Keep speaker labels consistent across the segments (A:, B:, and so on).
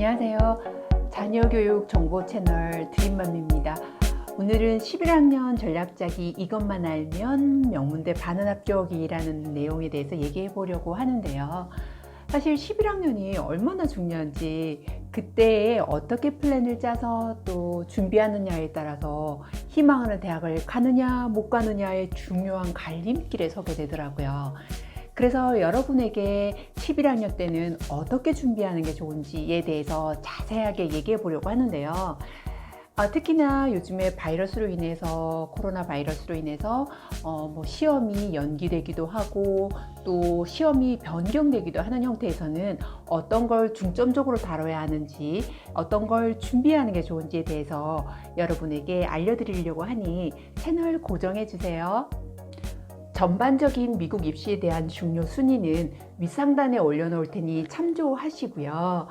A: 안녕하세요. 자녀교육 정보 채널 드림맘입니다. 오늘은 11학년 전략짜기 이것만 알면 명문대 반은 합격이라는 내용에 대해서 얘기해 보려고 하는데요. 사실 11학년이 얼마나 중요한지 그때에 어떻게 플랜을 짜서 또 준비하느냐에 따라서 희망하는 대학을 가느냐 못 가느냐의 중요한 갈림길에 서게 되더라고요. 그래서 여러분에게 11학년 때는 어떻게 준비하는 게 좋은지에 대해서 자세하게 얘기해 보려고 하는데요. 특히나 요즘에 코로나 바이러스로 인해서 시험이 연기되기도 하고 또 시험이 변경되기도 하는 형태에서는 어떤 걸 중점적으로 다뤄야 하는지, 어떤 걸 준비하는 게 좋은지에 대해서 여러분에게 알려드리려고 하니 채널 고정해 주세요. 전반적인 미국 입시에 대한 중요 순위는 윗상단에 올려놓을 테니 참조하시고요.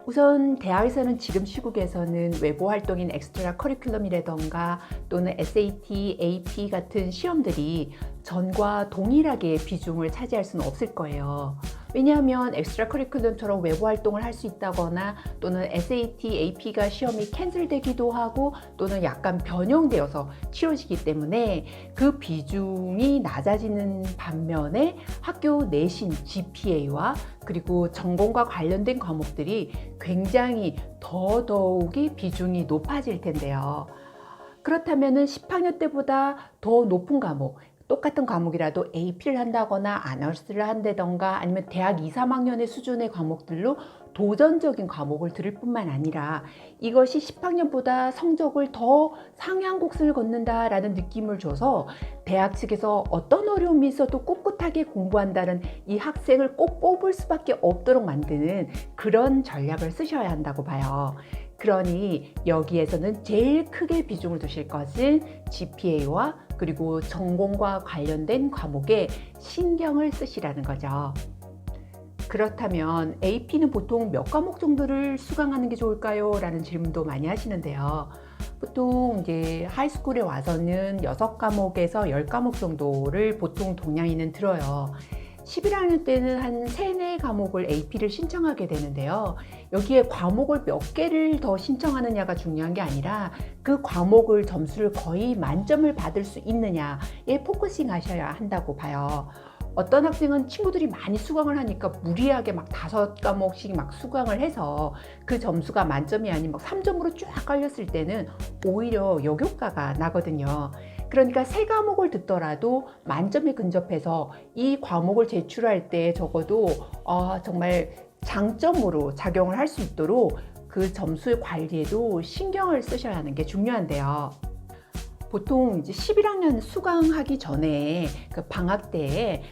A: 우선 대학에서는 지금 시국에서는 외부 활동인 엑스트라 커리큘럼이라던가 또는 SAT, AP 같은 시험들이 전과 동일하게 비중을 차지할 수는 없을 거예요. 왜냐하면 엑스트라 커리큘럼처럼 외부 활동을 할 수 있다거나 또는 SAT, AP가 시험이 캔슬되기도 하고 또는 약간 변형되어서 치러지기 때문에 그 비중이 낮아지는 반면에 학교 내신 GPA와 그리고 전공과 관련된 과목들이 굉장히 더더욱이 비중이 높아질 텐데요. 그렇다면 10학년 때보다 더 높은 과목, 똑같은 과목이라도 AP를 한다거나 아너스를 한다던가 아니면 대학 2, 3학년의 수준의 과목들로 도전적인 과목을 들을 뿐만 아니라 이것이 10학년보다 성적을 더 상향 곡선을 걷는다라는 느낌을 줘서 대학 측에서 어떤 어려움이 있어도 꿋꿋하게 공부한다는 이 학생을 꼭 뽑을 수밖에 없도록 만드는 그런 전략을 쓰셔야 한다고 봐요. 그러니 여기에서는 제일 크게 비중을 두실 것은 GPA와 그리고 전공과 관련된 과목에 신경을 쓰시라는 거죠. 그렇다면 AP는 보통 몇 과목 정도를 수강하는 게 좋을까요? 라는 질문도 많이 하시는데요. 보통 이제 하이스쿨에 와서는 6과목에서 10과목 정도를 보통 동양인은 들어요. 11학년 때는 한 3, 4과목을 AP를 신청하게 되는데요. 여기에 과목을 몇 개를 더 신청하느냐가 중요한 게 아니라 그 과목을 점수를 거의 만점을 받을 수 있느냐에 포커싱 하셔야 한다고 봐요. 어떤 학생은 친구들이 많이 수강을 하니까 무리하게 막 5과목씩 막 수강을 해서 그 점수가 만점이 아닌 막 3점으로 쫙 깔렸을 때는 오히려 역효과가 나거든요. 그러니까 3과목을 듣더라도 만점에 근접해서 이 과목을 제출할 때 적어도 정말 장점으로 작용을 할 수 있도록 그 점수 관리에도 신경을 쓰셔야 하는 게 중요한데요. 보통 이제 11학년 수강하기 전에 그 방학 때에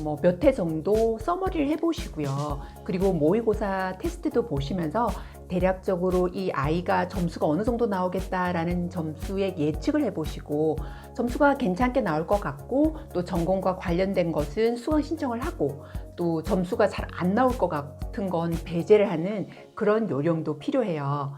A: 몇 회 정도 서머리를 해보시고요. 그리고 모의고사 테스트도 보시면서 대략적으로 이 아이가 점수가 어느 정도 나오겠다라는 점수의 예측을 해보시고 점수가 괜찮게 나올 것 같고 또 전공과 관련된 것은 수강 신청을 하고 또 점수가 잘 안 나올 것 같은 건 배제를 하는 그런 요령도 필요해요.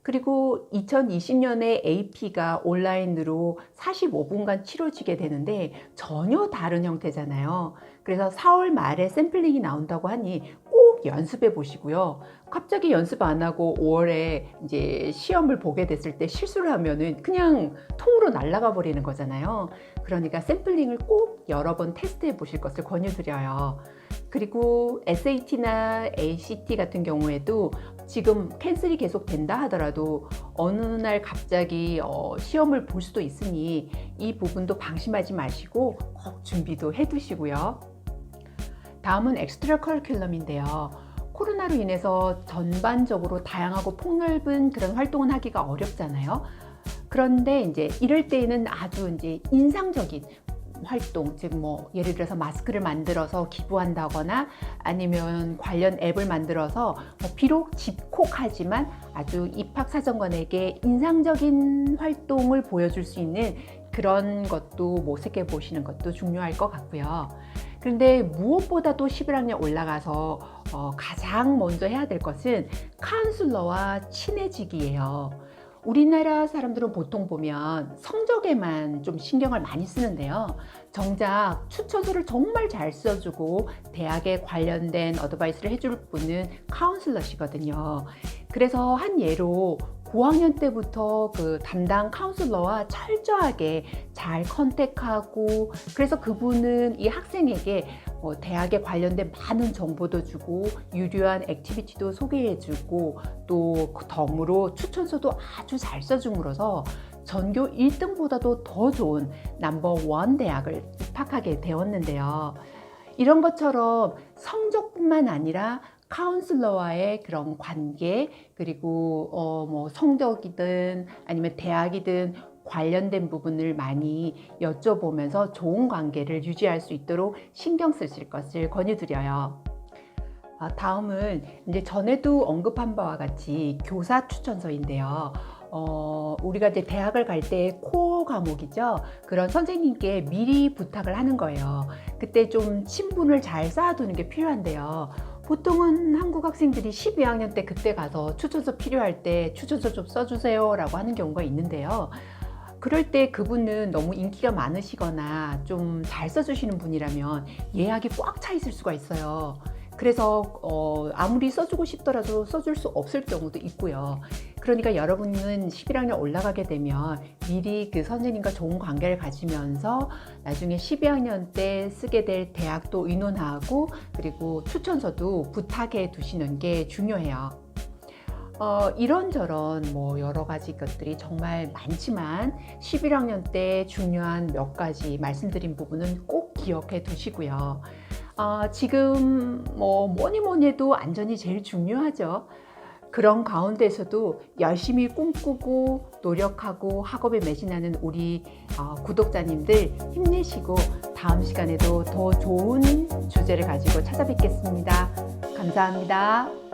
A: 그리고 2020년에 AP가 온라인으로 45분간 치러지게 되는데 전혀 다른 형태잖아요. 그래서 4월 말에 샘플링이 나온다고 하니 꼭 연습해 보시고요. 갑자기 연습 안 하고 5월에 이제 시험을 보게 됐을 때 실수를 하면은 그냥 통으로 날아가 버리는 거잖아요. 그러니까 샘플링을 꼭 여러 번 테스트해 보실 것을 권유드려요. 그리고 SAT나 ACT 같은 경우에도 지금 캔슬이 계속 된다 하더라도 어느 날 갑자기 시험을 볼 수도 있으니 이 부분도 방심하지 마시고 꼭 준비도 해 두시고요. 다음은 엑스트라 커리큘럼인데요. 코로나로 인해서 전반적으로 다양하고 폭넓은 그런 활동을 하기가 어렵잖아요. 그런데 이제 이럴 때에는 아주 이제 인상적인 활동, 즉 예를 들어서 마스크를 만들어서 기부한다거나 아니면 관련 앱을 만들어서 비록 집콕하지만 아주 입학사정관에게 인상적인 활동을 보여줄 수 있는 그런 것도 모색해 보시는 것도 중요할 것 같고요. 그런데 무엇보다도 11학년 올라가서 가장 먼저 해야 될 것은 카운슬러와 친해지기예요. 우리나라 사람들은 보통 보면 성적에만 좀 신경을 많이 쓰는데요. 정작 추천서를 정말 잘 써주고 대학에 관련된 어드바이스를 해줄 분은 카운슬러시거든요. 그래서 한 예로 고학년 때부터 그 담당 카운슬러와 철저하게 잘 컨택하고, 그래서 그분은 이 학생에게 대학에 관련된 많은 정보도 주고 유료한 액티비티도 소개해주고 또 덤으로 추천서도 아주 잘 써줌으로써 전교 1등보다도 더 좋은 넘버1 대학을 입학하게 되었는데요. 이런 것처럼 성적뿐만 아니라 카운슬러와의 그런 관계, 그리고 뭐 성적이든 아니면 대학이든 관련된 부분을 많이 여쭤보면서 좋은 관계를 유지할 수 있도록 신경 쓰실 것을 권유드려요. 다음은 이제 전에도 언급한 바와 같이 교사 추천서인데요. 우리가 이제 대학을 갈 때 코어 과목이죠. 그런 선생님께 미리 부탁을 하는 거예요. 그때 좀 친분을 잘 쌓아두는 게 필요한데요. 보통은 한국 학생들이 12학년 때 그때 가서 추천서 필요할 때 추천서 좀 써주세요 라고 하는 경우가 있는데요. 그럴 때 그분은 너무 인기가 많으시거나 좀 잘 써주시는 분이라면 예약이 꽉 차 있을 수가 있어요. 그래서 아무리 써주고 싶더라도 써줄 수 없을 경우도 있고요. 그러니까 여러분은 11학년 올라가게 되면 미리 그 선생님과 좋은 관계를 가지면서 나중에 12학년 때 쓰게 될 대학도 의논하고, 그리고 추천서도 부탁해 두시는 게 중요해요. 이런저런 뭐 여러 가지 것들이 정말 많지만 11학년 때 중요한 몇 가지 말씀드린 부분은 꼭 기억해 두시고요. 지금 뭐니 해도 안전이 제일 중요하죠. 그런 가운데서도 열심히 꿈꾸고 노력하고 학업에 매진하는 우리 구독자님들 힘내시고 다음 시간에도 더 좋은 주제를 가지고 찾아뵙겠습니다. 감사합니다.